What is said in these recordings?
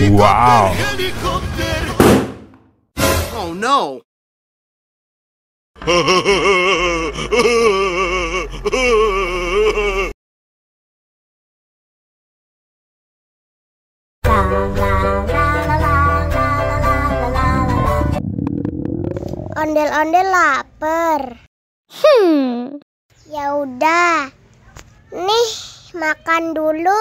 Wow. Oh no. Ondel-ondel lapar. Ya udah. Nih, makan dulu.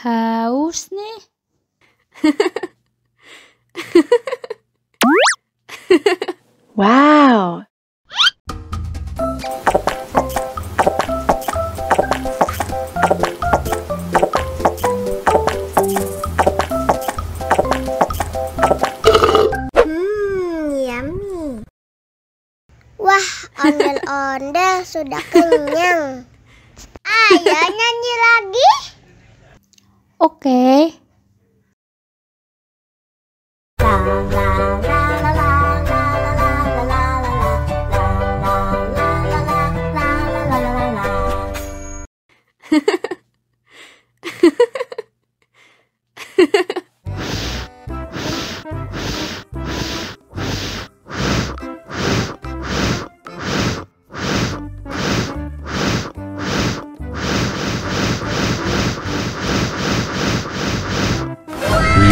Haus nih. Wow. Yummy. Wah, ondel-ondel sudah kenyang. Ayo nyanyi lagi. Oke.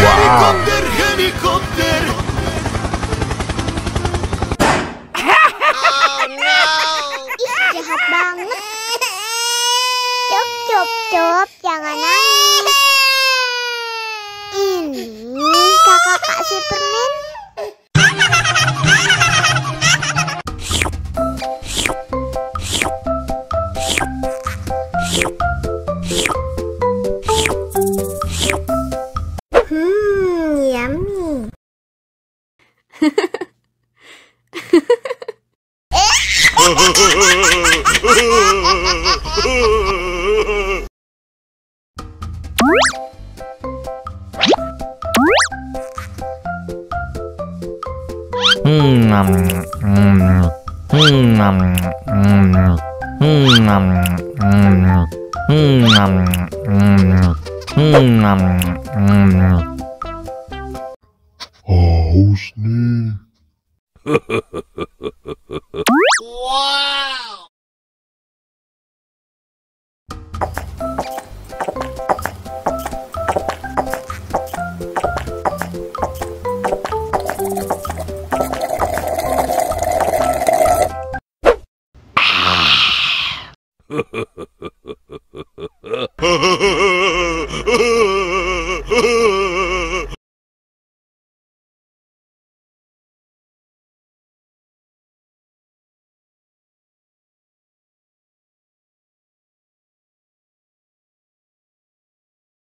Helikopter, helikopter. Oh no. Ih, jahat banget. Cup, cup, cup, jangan nangis. Ini kakak kasih permen. Yummy. Haus nih. Wow.